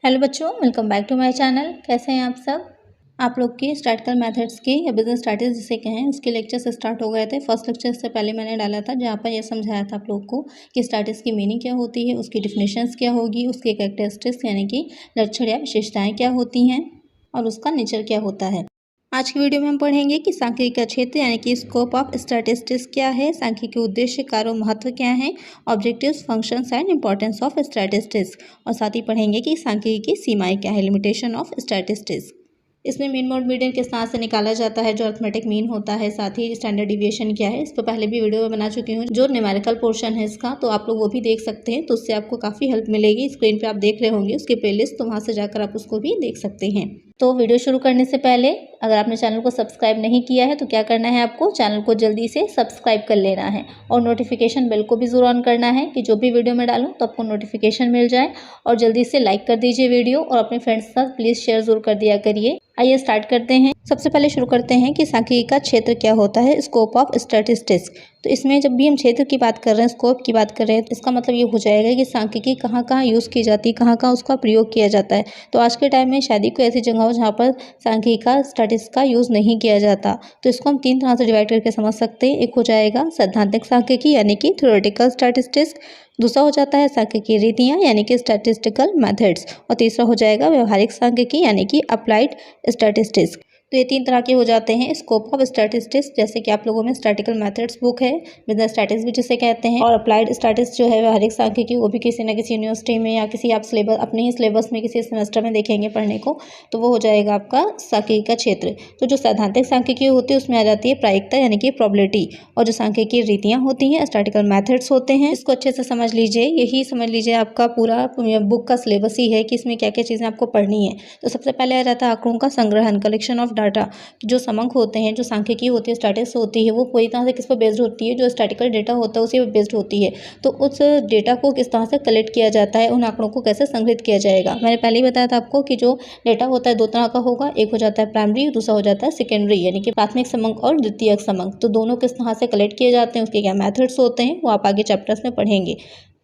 Hello बच्चों, welcome back to my channel. कैसे हैं आप सब। आप लोग के स्टैटिस्टिकल मेथड्स के या बिजनेस स्टैटिस्टिक्स जिसे कहें उसके लेक्चर्स स्टार्ट हो गए थे। फर्स्ट लेक्चर से पहले मैंने डाला था जहाँ पर यह समझाया था आप लोग को कि स्टैटिस्टिक्स की मीनिंग क्या होती है, उसकी डिफिनेशंस क्या होगी, उसके कैरेक्टरिस्टिक्स यानी कि लक्षण या विशेषताएँ क्या होती हैं और उसका नेचर क्या होता है। आज की वीडियो में हम पढ़ेंगे कि सांख्यिकी का क्षेत्र यानी कि स्कोप ऑफ स्टैटिस्टिक्स क्या है, सांख्यिकी के उद्देश्य, कार्य, महत्व क्या है, objectives, functions and importance of statistics, और साथ ही पढ़ेंगे कि सांख्यिकी की सीमाएं क्या है, लिमिटेशन ऑफ स्टैटिस्टिक्स। इसमें मीन मोड मीडियन किस तरह से निकाला जाता है, जो अर्थमेटिक मीन होता है, साथ ही स्टैंडर्ड डिविएशन क्या है। इस पर पहले भी वीडियो बना चुकी हूँ जो न्यूमेरिकल पोर्शन है इसका, तो आप लोग वो भी देख सकते हैं, तो उससे आपको काफ़ी हेल्प मिलेगी। स्क्रीन पे आप देख रहे होंगे उसकी प्लेलिस्ट, तो वहाँ से जाकर आप उसको भी देख सकते हैं। तो वीडियो शुरू करने से पहले अगर आपने चैनल को सब्सक्राइब नहीं किया है तो क्या करना है, आपको चैनल को जल्दी से सब्सक्राइब कर लेना है और नोटिफिकेशन बेल को भी ज़रूर ऑन करना है कि जो भी वीडियो मैं डालूँ तो आपको नोटिफिकेशन मिल जाए। और जल्दी से लाइक कर दीजिए वीडियो और अपने फ्रेंड्स के साथ प्लीज़ शेयर ज़रूर कर दिया करिए। आइए स्टार्ट करते हैं। सबसे पहले शुरू करते हैं कि सांख्यिकी का क्षेत्र क्या होता है, स्कोप ऑफ स्टैटिस्टिक्स। तो इसमें जब भी हम क्षेत्र की बात कर रहे हैं, स्कोप की बात कर रहे हैं, तो इसका मतलब ये हो जाएगा कि सांख्यिकी कहाँ कहाँ यूज़ की जाती है, कहाँ कहाँ उसका प्रयोग किया जाता है। तो आज के टाइम में शायद कोई ऐसी जगह हो जहाँ पर सांख्यिकी का स्टैटिस्टिक्स का यूज़ नहीं किया जाता। तो इसको हम तीन तरह से डिवाइड करके समझ सकते हैं। एक हो जाएगा सैद्धांतिक सांख्यिकी यानी कि थ्योरेटिकल स्टैटिस्टिक्स, दूसरा हो जाता है सांख्यिकी रीतियाँ यानी कि स्टैटिस्टिकल मेथड्स, और तीसरा हो जाएगा व्यवहारिक सांख्यिकी यानी कि अप्लाइड स्टैटिस्टिक्स। तो ये तीन तरह के हो जाते हैं स्कोप ऑफ स्टैटिस्टिक्स। जैसे कि आप लोगों में स्टैटिकल मेथड्स बुक है, बिजनेस स्टैटिस्टिक्स भी जिसे कहते हैं, और अप्लाइड स्टैटिस्टिक्स जो है व्यवहारिक सांख्यिकी, वो भी किसी न किसी यूनिवर्सिटी में या किसी आप सिलेबस अपने ही सिलेबस में किसी सेमेस्टर में देखेंगे पढ़ने को, तो वो हो जाएगा आपका सांख्यिकी का क्षेत्र। तो जो सैद्धांतिक सांख्यिकी होती है उसमें आ जाती है प्रायिकता यानी कि प्रोबेबिलिटी, और जो सांख्यिकी रीतियाँ होती हैं स्टैटिस्टिकल मेथड्स होते हैं। इसको अच्छे से समझ लीजिए, यही समझ लीजिए आपका पूरा बुक का सिलेबस ही है कि इसमें क्या क्या चीज़ें आपको पढ़नी है। तो सबसे पहले आ जाता है आंकड़ों का संग्रहण, कलेक्शन ऑफ डाटा। जो समंक होते हैं, जो सांख्यिकी होती है, स्टैटिस्टिक्स होती है, वो पूरी तरह से किस पर बेस्ड होती है, जो स्टैटिकल डेटा होता है उसी पर बेस्ड होती है। तो उस डेटा को किस तरह से कलेक्ट किया जाता है, उन आंकड़ों को कैसे संग्रहित किया जाएगा। मैंने पहले ही बताया था आपको कि जो डेटा होता है दो तरह का होगा, एक हो जाता है प्राइमरी, दूसरा हो जाता है सेकेंडरी यानी कि प्राथमिक समंक और द्वितीयक समंक। तो दोनों किस तरह से कलेक्ट किए जाते हैं, उसके क्या मेथड्स होते हैं, वो आप आगे चैप्टर्स में पढ़ेंगे।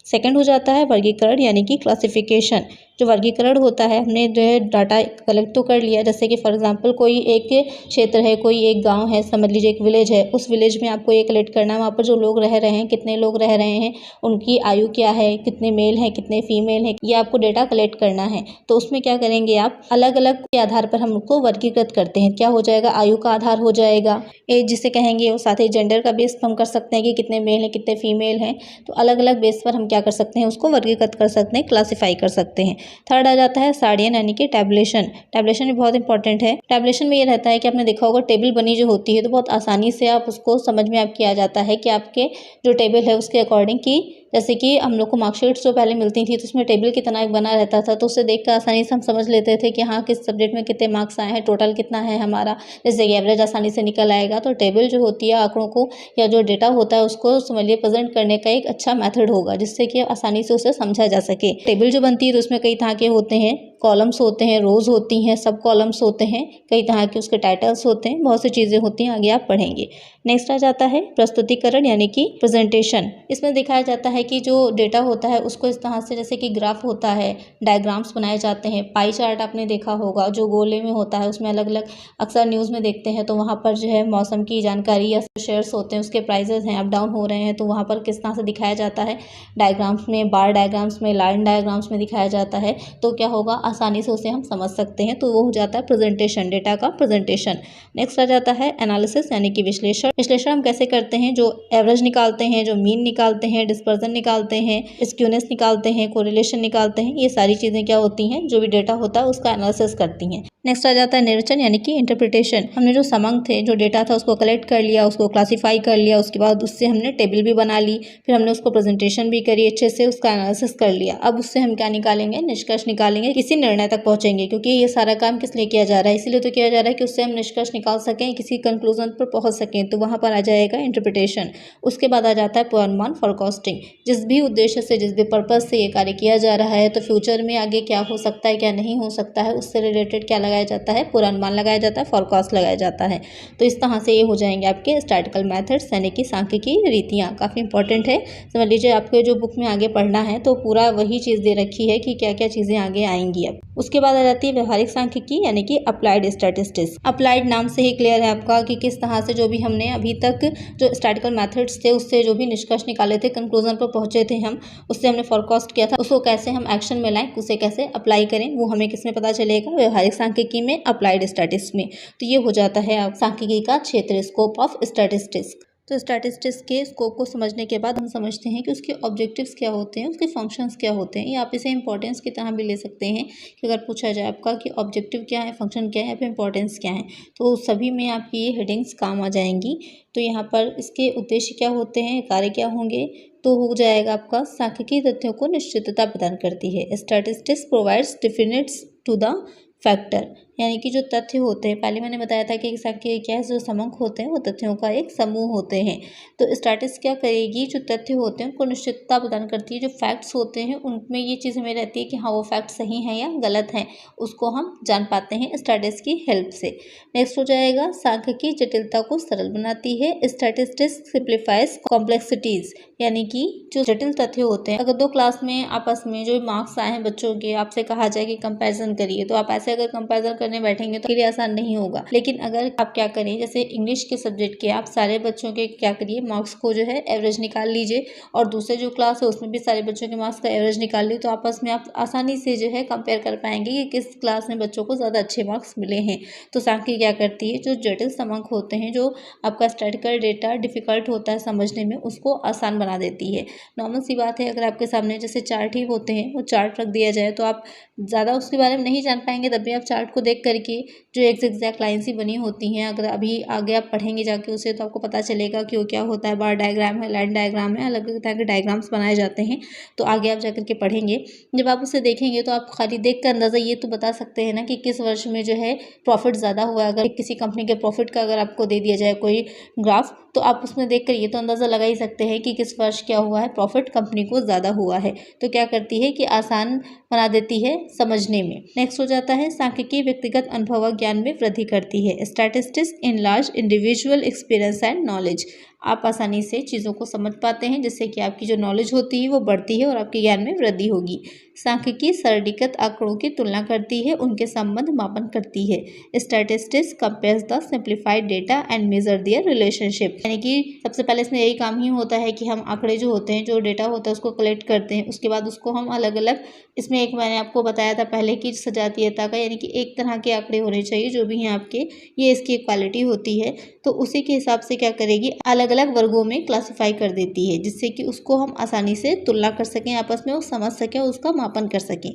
सेकंड हो जाता है वर्गीकरण यानी कि क्लासिफिकेशन। जो वर्गीकरण होता है, हमने जो है डाटा कलेक्ट तो कर लिया, जैसे कि फॉर एग्जांपल कोई एक क्षेत्र है, कोई एक गांव है, समझ लीजिए एक विलेज है, उस विलेज में आपको ये कलेक्ट करना है वहाँ पर जो लोग रह रहे हैं, कितने लोग रह रहे हैं, उनकी आयु क्या है, कितने मेल हैं, कितने फीमेल हैं, ये आपको डेटा कलेक्ट करना है। तो उसमें क्या करेंगे आप, अलग अलग के आधार पर हम उनको वर्गीकृत करते हैं। क्या हो जाएगा, आयु का आधार हो जाएगा, एज जिसे कहेंगे, और साथ ही जेंडर का बेस हम कर सकते हैं कि कितने मेल हैं कितने फीमेल हैं। तो अलग अलग बेस पर हम क्या कर सकते हैं, उसको वर्गीकृत कर सकते हैं, क्लासीफाई कर सकते हैं। थर्ड आ जाता है सार्डियन यानी कि टैबुलेशन। टैबुलेशन भी बहुत इंपॉर्टेंट है। टैबुलेशन में ये रहता है कि आपने देखा होगा टेबल बनी जो होती है तो बहुत आसानी से आप उसको समझ में आपकी आ जाता है कि आपके जो टेबल है उसके अकॉर्डिंग की, जैसे कि हम लोग को मार्कशीट्स जो पहले मिलती थी तो उसमें टेबल कितना एक बना रहता था, तो उससे देखकर आसानी से हम समझ लेते थे कि हाँ किस सब्जेक्ट में कितने मार्क्स आए हैं, टोटल कितना है हमारा, जैसे कि एवरेज आसानी से निकल आएगा। तो टेबल जो होती है आंकड़ों को या जो डेटा होता है उसको समझिए प्रेजेंट करने का एक अच्छा मेथड होगा, जिससे कि आसानी से उसे समझा जा सके। टेबल जो बनती है तो उसमें कई तरह के होते हैं, कॉलम्स होते हैं, रोज होती हैं, सब कॉलम्स होते हैं, कई तरह के उसके टाइटल्स होते हैं, बहुत सी चीज़ें होती हैं, आगे आप पढ़ेंगे। नेक्स्ट आ जाता है प्रस्तुतिकरण यानी कि प्रेजेंटेशन। इसमें दिखाया जाता है कि जो डेटा होता है उसको इस तरह से, जैसे कि ग्राफ होता है, डायग्राम्स बनाए जाते हैं, पाई चार्ट आपने देखा होगा जो गोले में होता है, उसमें अलग अलग अक्सर न्यूज़ में देखते हैं, तो वहाँ पर जो है मौसम की जानकारी या शेयर्स होते हैं, उसके प्राइजेस हैं, अप डाउन हो रहे हैं, तो वहाँ पर किस तरह से दिखाया जाता है, डायग्राम्स में, बार डायग्राम्स में, लाइन डायग्राम्स में दिखाया जाता है। तो क्या होगा, आसानी से उसे हम समझ सकते हैं। तो वो हो जाता है प्रेजेंटेशन, डेटा का प्रेजेंटेशन। नेक्स्ट आ जाता है एनालिसिस यानी कि विश्लेषण। विश्लेषण हम कैसे करते हैं, जो एवरेज निकालते हैं, जो मीन निकालते हैं, डिस्पर्जन निकालते हैं, स्क्यूनेस निकालते हैं, कोरिलेशन निकालते हैं, ये सारी चीज़ें क्या होती हैं, जो भी डेटा होता है उसका एनालिसिस करती हैं। नेक्स्ट आ जाता है निर्वचन यानी कि इंटरप्रिटेशन। हमने जो समंक थे, जो डेटा था उसको कलेक्ट कर लिया, उसको क्लासीफाई कर लिया, उसके बाद उससे हमने टेबल भी बना ली, फिर हमने उसको प्रेजेंटेशन भी करी अच्छे से, उसका एनालिसिस कर लिया। अब उससे हम क्या निकालेंगे, निष्कर्ष निकालेंगे, किसी निर्णय तक पहुंचेंगे, क्योंकि ये सारा काम किस लिए किया जा रहा है, इसीलिए तो किया जा रहा है कि उससे हम निष्कर्ष निकाल सकें, किसी कंक्लूजन पर पहुंच सकें। तो वहाँ पर आ जाएगा इंटरप्रिटेशन। उसके बाद आ जाता है पूर्वानुमान, फोरकास्टिंग। जिस भी उद्देश्य से, जिस भी पर्पज से ये कार्य किया जा रहा है, तो फ्यूचर में आगे क्या हो सकता है, क्या नहीं हो सकता है, उससे रिलेटेड क्या लगाया जाता है, पूर्वानुमान लगाया जाता है, फोरकास्ट लगाया जाता है। तो इस तरह से ये हो जाएंगे आपके स्टैटिस्टिकल मेथड्स यानी कि सांख्यिकी रीतियाँ। काफ़ी इंपॉर्टेंट है, समझ लीजिए। आपके जो बुक में आगे पढ़ना है तो पूरा वही चीज़ दे रखी है कि क्या क्या चीज़ें आगे आएंगी है। उसके बाद आ जाती है व्यवहारिक सांख्यिकी यानी कि अप्लाइड स्टैटिस्टिक्स। अप्लाइड नाम से ही क्लियर है आपका कि किस तरह से जो भी हमने अभी तक जो स्टैटिस्टिकल मेथड्स थे उससे जो भी निष्कर्ष निकाले थे, कंक्लूजन पर पहुंचे थे हम, उससे हमने फोरकास्ट किया था, उसको कैसे हम एक्शन में लाएं, उसे कैसे अप्लाई करें, वो हमें किसमें पता चलेगा, व्यवहारिक सांख्यिकी में, अप्लाइड स्टैटिस्टिक्स में। तो ये हो जाता है सांख्यिकी का क्षेत्र, स्कोप ऑफ स्टैटिस्टिक्स। तो स्टैटिस्टिक्स के स्कोप को समझने के बाद हम समझते हैं कि उसके ऑब्जेक्टिव्स क्या होते हैं, उसके फंक्शंस क्या होते हैं, या आप इसे इंपॉर्टेंस की तरह भी ले सकते हैं कि अगर पूछा जाए आपका कि ऑब्जेक्टिव क्या है, फंक्शन क्या है, या फिर इंपॉर्टेंस क्या है, तो सभी में आपकी ये हेडिंग्स काम आ जाएंगी। तो यहाँ पर इसके उद्देश्य क्या होते हैं, कार्य क्या होंगे, तो हो जाएगा आपका सांख्यिकी तथ्यों को निश्चितता प्रदान करती है। Statistics provides definiteness to the factor, यानी कि जो तथ्य होते हैं, पहले मैंने बताया था कि सांख्यिकी क्या है, जो समूह होते हैं वो तथ्यों का एक समूह होते हैं। तो स्टैटिस्टिक्स क्या करेगी, जो तथ्य होते हैं उनको निश्चितता प्रदान करती है। जो फैक्ट्स होते हैं उनमें ये चीज़ हमें रहती है कि हाँ वो फैक्ट सही है या गलत है, उसको हम जान पाते हैं स्टैटिस्टिक्स की हेल्प से। नेक्स्ट हो जाएगा सांख्यिकी जटिलता को सरल बनाती है। स्टैटिस्टिक्स सिंप्लीफाइज कॉम्प्लेक्सिटीज, यानी कि जो जटिल तथ्य होते हैं, अगर दो क्लास में आपस में जो मार्क्स आए हैं बच्चों के, आपसे कहा जाए कि कंपैरिजन करिए, तो आप ऐसे अगर कंपैरिजन करने बैठेंगे तो के लिए आसान नहीं होगा। लेकिन अगर आप क्या करें, जैसे इंग्लिश के सब्जेक्ट के आप सारे बच्चों के क्या करिए, मार्क्स को जो है एवरेज निकाल लीजिए, और दूसरे जो क्लास है उसमें भी सारे बच्चों के मार्क्स का एवरेज निकाल लीजिए, तो आपस में आप आसानी से जो है कंपेयर कर पाएंगे कि किस क्लास में बच्चों को ज़्यादा अच्छे मार्क्स मिले हैं। तो सांख्यिकी क्या करती है, जो जटिल समक होते हैं, जो आपका स्टैटिस्टिकल डेटा डिफिकल्ट होता है समझने में, उसको आसान बना देती है। नॉर्मल सी बात है, अगर आपके सामने जैसे चार्ट ही होते हैं, वो चार्ट रख दिया जाए तो आप ज़्यादा उसके बारे में नहीं जान पाएंगे, तब भी आप चार्ट को देख करके जो एग्जैक्ट लाइन्स ही बनी होती हैं, अगर अभी आगे आप पढ़ेंगे जाके उसे, तो आपको पता चलेगा कि वो क्या होता है। बार डायग्राम है, लाइन डायग्राम है, अलग अलग तरह के डायग्राम्स बनाए जाते हैं। तो आगे आप जाकर के पढ़ेंगे, जब आप उसे देखेंगे तो आप खाली देख कर अंदाज़ा ये तो बता सकते हैं ना कि किस वर्ष में जो है प्रॉफिट ज़्यादा हुआ है। अगर किसी कंपनी के प्रॉफिट का अगर आपको दे दिया जाए कोई ग्राफ, तो आप उसमें देख कर ये तो अंदाज़ा लगा ही सकते हैं कि किस वर्ष क्या हुआ है, प्रॉफिट कंपनी को ज़्यादा हुआ है। तो क्या करती है कि आसान बना देती है समझने में। नेक्स्ट हो जाता है सांख्यिकी व्यक्तिगत अनुभव ज्ञान में वृद्धि करती है। Statistics enlarge individual experience and knowledge, आप आसानी से चीज़ों को समझ पाते हैं, जिससे कि आपकी जो नॉलेज होती है वो बढ़ती है और आपके ज्ञान में वृद्धि होगी। सांख्यिकी सरलीकृत आंकड़ों की तुलना करती है, उनके संबंध मापन करती है। Statistics compares the simplified data and measure their relationship, यानी कि सबसे पहले इसमें यही काम ही होता है कि हम आंकड़े जो होते हैं, जो डेटा होता है उसको कलेक्ट करते हैं, उसके बाद उसको हम अलग अलग, इसमें एक मैंने आपको बताया था पहले कि सजातीयता का, यानी कि एक तरह के आंकड़े होने चाहिए जो भी हैं आपके, ये इसकी क्वालिटी होती है। तो उसी के हिसाब से क्या करेगी, अलग अलग वर्गों में क्लासिफाई कर देती है, जिससे कि उसको हम आसानी से तुलना कर सकें, आपस में वो समझ सकें, उसका मापन कर सकें।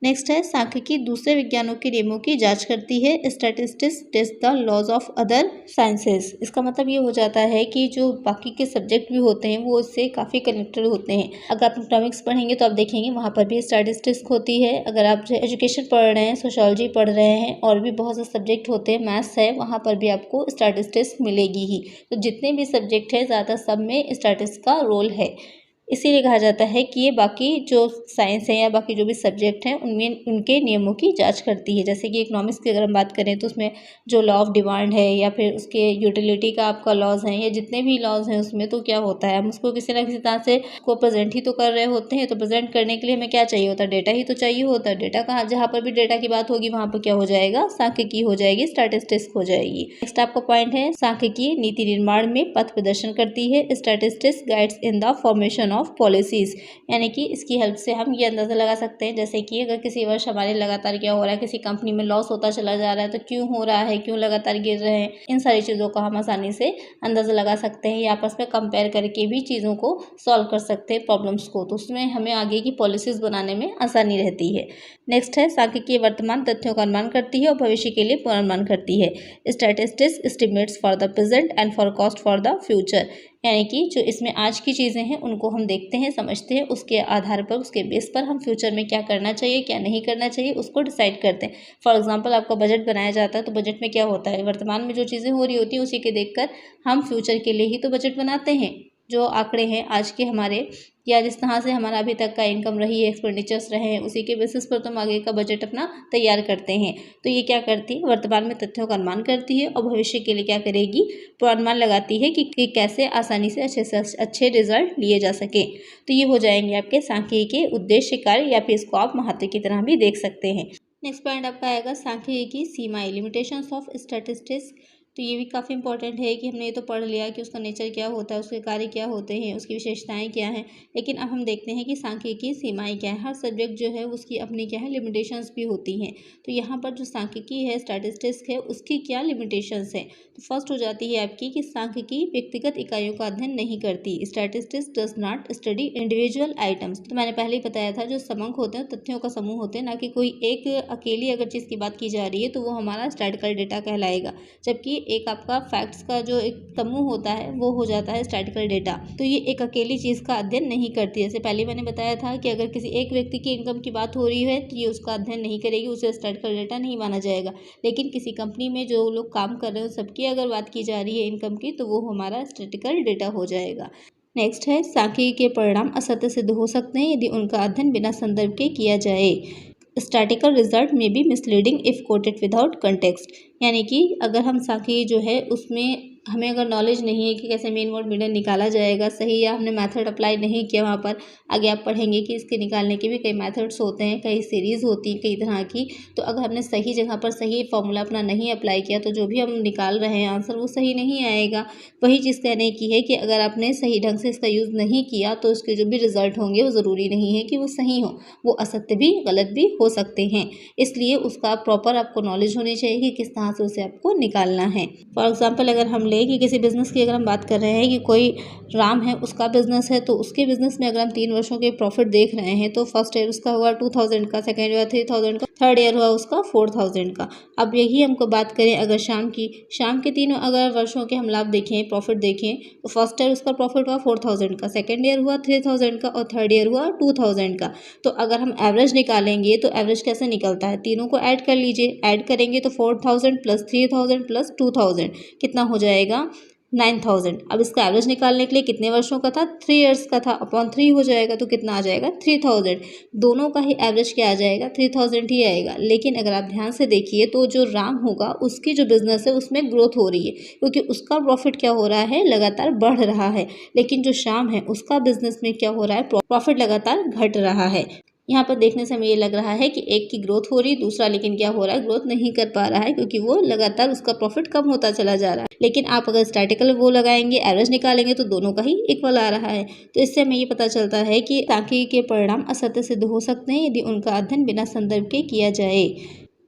नेक्स्ट है सांख्यिकी दूसरे विज्ञानों के नियमों की जांच करती है। Statistics test the laws of other sciences, इसका मतलब ये हो जाता है कि जो बाकी के सब्जेक्ट भी होते हैं वो इससे काफ़ी कनेक्टेड होते हैं। अगर आप इकोनॉमिक्स पढ़ेंगे तो आप देखेंगे वहाँ पर भी स्टैटिस्टिक्स होती है। अगर आप एजुकेशन पढ़ रहे हैं, सोशोलॉजी पढ़ रहे हैं, और भी बहुत से सब्जेक्ट होते हैं, मैथ्स है, वहाँ पर भी आपको स्टैटिस्टिक्स मिलेगी ही। तो जितने भी सब्जेक्ट है ज़्यादा सब में स्टैटिस्टिक्स का रोल है। इसीलिए कहा जाता है कि ये बाकी जो साइंस है या बाकी जो भी सब्जेक्ट हैं उनमें उनके नियमों की जांच करती है। जैसे कि इकोनॉमिक्स की अगर हम बात करें तो उसमें जो लॉ ऑफ डिमांड है, या फिर उसके यूटिलिटी का आपका लॉज है, या जितने भी लॉज हैं उसमें, तो क्या होता है, हम उसको किसी ना किसी तरह से को प्रेजेंट ही तो कर रहे होते हैं। तो प्रेजेंट करने के लिए हमें क्या चाहिए होता है, डेटा ही तो चाहिए होता है। डेटा कहाँ, जहाँ पर भी डेटा की बात होगी वहाँ पर क्या हो जाएगा, सांख्यिकी हो जाएगी, स्टैटिस्टिक्स हो जाएगी। नेक्स्ट आपका पॉइंट है सांख्यिकी नीति निर्माण में पथ प्रदर्शन करती है। Statistics guides in the formation of policies, यानी कि इसकी हेल्प से हम ये अंदाज़ा लगा सकते हैं, जैसे कि अगर किसी वर्ष हमारे लगातार क्या हो रहा है, किसी कंपनी में लॉस होता चला जा रहा है, तो क्यों हो रहा है, क्यों लगातार गिर रहे हैं, इन सारी चीज़ों का हम आसानी से अंदाज़ा लगा सकते हैं, या आपस में कंपेयर करके भी चीज़ों को सॉल्व कर सकते हैं प्रॉब्लम्स को। तो उसमें हमें आगे की पॉलिसीज़ बनाने में आसानी रहती है। नेक्स्ट है सांख्यिकी वर्तमान तथ्यों का अनुमान करती है और भविष्य के लिए पूर्वानुमान करती है। Statistics estimates for the present and forecast for the future, यानी कि जो इसमें आज की चीज़ें हैं उनको हम देखते हैं, समझते हैं, उसके आधार पर, उसके बेस पर हम फ्यूचर में क्या करना चाहिए, क्या नहीं करना चाहिए, उसको डिसाइड करते हैं। फॉर एग्जांपल आपका बजट बनाया जाता है, तो बजट में क्या होता है, वर्तमान में जो चीज़ें हो रही होती हैं उसी के देखकर हम फ्यूचर के लिए ही तो बजट बनाते हैं। जो आंकड़े हैं आज के हमारे, या जिस तरह से हमारा अभी तक का इनकम रही है, एक्सपेंडिचर्स रहे हैं, उसी के बेसिस पर तुम आगे का बजट अपना तैयार करते हैं। तो ये क्या करती है, वर्तमान में तथ्यों का अनुमान करती है और भविष्य के लिए क्या करेगी, पूर्वानुमान लगाती है कि कैसे आसानी से अच्छे रिजल्ट लिए जा सके। तो ये हो जाएंगे आपके सांख्यिकी के उद्देश्य, कार्य, या फिर इसको आप महत्व की तरह भी देख सकते हैं। नेक्स्ट पॉइंट आपका आएगा सांख्यिकी सीमाएं, लिमिटेशंस ऑफ स्टैटिस्टिक्स। तो ये भी काफ़ी इंपॉर्टेंट है कि हमने ये तो पढ़ लिया कि उसका नेचर क्या होता है, उसके कार्य क्या होते हैं, उसकी विशेषताएं क्या हैं, लेकिन अब हम देखते हैं कि सांख्यिकी सीमाएं क्या है। हर सब्जेक्ट जो है उसकी अपनी क्या है, लिमिटेशंस भी होती हैं। तो यहाँ पर जो सांख्यिकी है, स्टैटिस्टिक्स है, उसकी क्या लिमिटेशंस है। तो फर्स्ट हो जाती है आपकी कि सांख्यिकी व्यक्तिगत इकाइयों का अध्ययन नहीं करती। Statistics does not study individual items. तो मैंने पहले ही बताया था, जो समूह होते हैं तथ्यों का समूह होते हैं, ना कि कोई एक अकेली अगर चीज़ की बात की जा रही है तो वो हमारा स्टैटिस्टिकल डेटा कहलाएगा, जबकि एक आपका फैक्ट्स का जो एक समूह होता है वो हो जाता है स्टैटिस्टिकल डेटा। तो ये एक अकेली चीज़ का अध्ययन नहीं करती। जैसे पहले मैंने बताया था कि अगर किसी एक व्यक्ति की इनकम की बात हो रही है तो ये उसका अध्ययन नहीं करेगी, उसे स्टैटिस्टिकल डेटा नहीं माना जाएगा। लेकिन किसी कंपनी में जो लोग काम कर रहे हैं सबकी अगर बात की जा रही है इनकम की, तो वो हमारा स्टैटिस्टिकल डेटा हो जाएगा। नेक्स्ट है सांख्यिकी के परिणाम असत्य सिद्ध हो सकते हैं यदि उनका अध्ययन बिना संदर्भ के किया जाए। स्टैटिस्टिकल रिजल्ट में be misleading if coated without context. यानी कि अगर हम सांख्यिकी जो है उसमें हमें अगर नॉलेज नहीं है कि कैसे मीन मोड मीडियन निकाला जाएगा सही, या हमने मेथड अप्लाई नहीं किया वहाँ पर, आगे आप पढ़ेंगे कि इसके निकालने के भी कई मेथड्स होते हैं, कई सीरीज़ होती हैं कई तरह की। तो अगर हमने सही जगह पर सही फॉर्मूला अपना नहीं अप्लाई किया तो जो भी हम निकाल रहे हैं आंसर वो सही नहीं आएगा। वही चीज़ कहने की है कि अगर आपने सही ढंग से इसका यूज़ नहीं किया तो इसके जो भी रिजल्ट होंगे वो ज़रूरी नहीं है कि वो सही हो, वो असत्य भी, गलत भी हो सकते हैं। इसलिए उसका प्रॉपर आपको नॉलेज होनी चाहिए कि किस तरह से उसे आपको निकालना है। फॉर एग्जाम्पल अगर हम ले कि किसी बिजनेस की अगर हम बात कर रहे हैं कि कोई राम है उसका बिजनेस है, तो उसके बिजनेस में अगर हम 3 वर्षों के प्रॉफिट देख रहे हैं तो फर्स्ट ईयर उसका हुआ 2000 का, सेकेंड ईयर 3000 का, थर्ड ईयर हुआ उसका 4000 का। अब यही हमको बात करें अगर शाम के 3 अगर वर्षों के हम लाभ देखें, प्रॉफिट देखें, तो फर्स्ट ईयर उसका प्रॉफिट हुआ 4000 का, सेकेंड ईयर हुआ 3000 का और थर्ड ईयर हुआ 2000 का। तो अगर हम एवरेज निकालेंगे तो एवरेज कैसे निकलता है, तीनों को ऐड कर लीजिए, ऐड करेंगे तो 4000 प्लस 3000 प्लस 2000 कितना हो जाएगा, 9000। अब इसका एवरेज निकालने के लिए कितने वर्षों का था, 3 इयर्स का था, अपॉन 3 हो जाएगा तो कितना आ जाएगा, 3000। दोनों का ही एवरेज क्या आ जाएगा, 3000 ही आएगा। लेकिन अगर आप ध्यान से देखिए तो जो राम होगा उसकी जो बिजनेस है उसमें ग्रोथ हो रही है, क्योंकि उसका प्रॉफिट क्या हो रहा है, लगातार बढ़ रहा है। लेकिन जो श्याम है उसका बिजनेस में क्या हो रहा है, प्रॉफिट लगातार घट रहा है। यहाँ पर देखने से हमें ये लग रहा है कि एक की ग्रोथ हो रही, दूसरा लेकिन क्या हो रहा है, ग्रोथ नहीं कर पा रहा है, क्योंकि वो लगातार उसका प्रॉफिट कम होता चला जा रहा है। लेकिन आप अगर स्टैटिस्टिकल वो लगाएंगे, एवरेज निकालेंगे तो दोनों का ही इक्वल आ रहा है। तो इससे हमें ये पता चलता है कि सांख्यिकी के परिणाम असत्य सिद्ध हो सकते हैं यदि उनका अध्ययन बिना संदर्भ के किया जाए।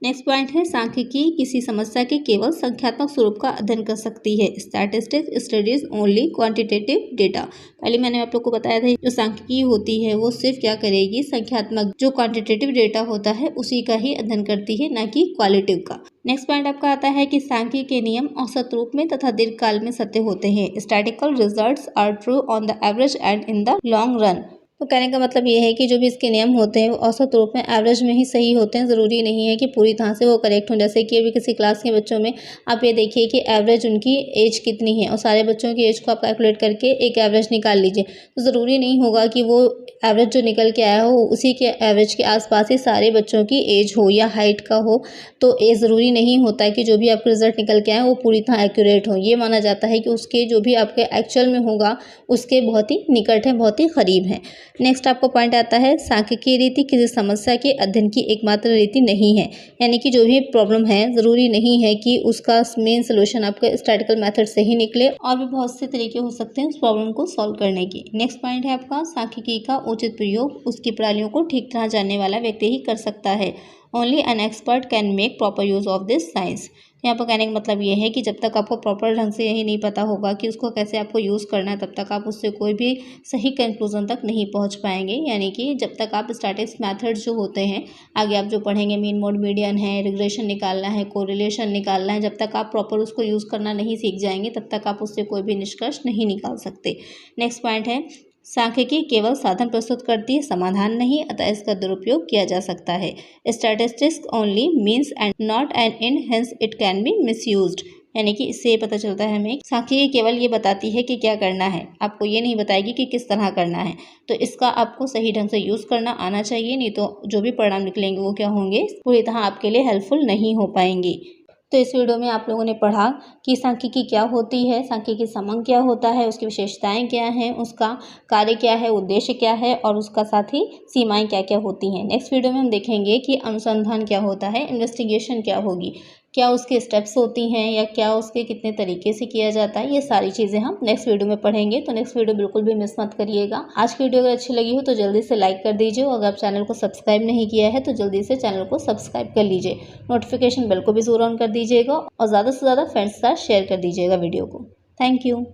नेक्स्ट पॉइंट है सांख्यिकी किसी समस्या के केवल संख्यात्मक स्वरूप का अध्ययन कर सकती है। Statistics studies only quantitative data. पहले मैंने आप लोग को बताया था जो सांख्यिकी होती है वो सिर्फ क्या करेगी, संख्यात्मक जो क्वांटिटेटिव डेटा होता है उसी का ही अध्ययन करती है, ना कि क्वालिटिव का। नेक्स्ट पॉइंट आपका आता है कि सांख्यिकी के नियम औसत रूप में तथा दीर्घकाल में सत्य होते हैं। Statistical results are true on the average and in the long run. तो कहने का मतलब ये है कि जो भी इसके नियम होते हैं वो औसत रूप में, एवरेज में ही सही होते हैं, ज़रूरी नहीं है कि पूरी तरह से वो करेक्ट हों। जैसे कि अभी किसी क्लास के बच्चों में आप ये देखिए कि एवरेज उनकी एज कितनी है और सारे बच्चों की एज को आप कैलकुलेट करके एक एवरेज निकाल लीजिए, तो ज़रूरी नहीं होगा कि वो एवरेज जो निकल के आया हो उसी के एवरेज के आसपास ही सारे बच्चों की एज हो या हाइट का हो। तो ये ज़रूरी नहीं होता है कि जो भी आपका रिजल्ट निकल के आए वो पूरी तरह एक्यूरेट हो। ये माना जाता है कि उसके जो भी आपके एक्चुअल में होगा उसके बहुत ही निकट है, बहुत ही करीब है। नेक्स्ट आपको पॉइंट आता है सांख्यिकीय रीति किसी समस्या के अध्ययन की एकमात्र रीति नहीं है। यानी कि जो भी प्रॉब्लम है ज़रूरी नहीं है कि उसका मेन सोल्यूशन आपके स्टैटिस्टिकल मेथड से ही निकले, और भी बहुत से तरीके हो सकते हैं उस प्रॉब्लम को सॉल्व करने की। नेक्स्ट पॉइंट है आपका सांख्यिकी का उचित प्रयोग उसकी प्रणालियों को ठीक तरह जानने वाला व्यक्ति ही कर सकता है। Only an expert can make proper use of this science. यहाँ पर कहने का मतलब ये है कि जब तक आपको प्रॉपर ढंग से यही नहीं पता होगा कि उसको कैसे आपको यूज़ करना है, तब तक आप उससे कोई भी सही कंक्लूजन तक नहीं पहुँच पाएंगे। यानी कि जब तक आप स्टैटिस्टिक्स मेथड्स जो होते हैं आगे आप जो पढ़ेंगे, मीन मोड मीडियन है, रिग्रेशन निकालना है, कोरिलेशन निकालना है, जब तक आप प्रॉपर उसको यूज़ करना नहीं सीख जाएंगे तब तक आप उससे कोई भी निष्कर्ष नहीं निकाल सकते। नेक्स्ट पॉइंट है सांख्यिकी केवल साधन प्रस्तुत करती है, समाधान नहीं, अतः इसका दुरुपयोग किया जा सकता है। Statistics only means and not an and, hence it can be misused. यानी कि इससे ये पता चलता है हमें सांख्यिकी केवल ये बताती है कि क्या करना है, आपको ये नहीं बताएगी कि किस तरह करना है। तो इसका आपको सही ढंग से यूज़ करना आना चाहिए, नहीं तो जो भी परिणाम निकलेंगे वो क्या होंगे, पूरी तरह आपके लिए हेल्पफुल नहीं हो पाएंगी। तो इस वीडियो में आप लोगों ने पढ़ा कि सांख्यिकी क्या होती है, सांख्यिकी समंग क्या होता है, उसकी विशेषताएं क्या हैं, उसका कार्य क्या है, उद्देश्य क्या है और उसका साथ ही सीमाएं क्या क्या होती हैं। नेक्स्ट वीडियो में हम देखेंगे कि अनुसंधान क्या होता है, इन्वेस्टिगेशन क्या होगी, क्या उसके स्टेप्स होती हैं या क्या उसके कितने तरीके से किया जाता है, ये सारी चीज़ें हम नेक्स्ट वीडियो में पढ़ेंगे। तो नेक्स्ट वीडियो बिल्कुल भी मिस मत करिएगा। आज की वीडियो अगर अच्छी लगी हो तो जल्दी से लाइक कर दीजिए, और अगर आप चैनल को सब्सक्राइब नहीं किया है तो जल्दी से चैनल को सब्सक्राइब कर लीजिए। नोटिफिकेशन बेल को भी ज़रूर ऑन कर दीजिएगा और ज़्यादा से ज़्यादा फ्रेंड्स के साथ शेयर कर दीजिएगा वीडियो को। Thank you.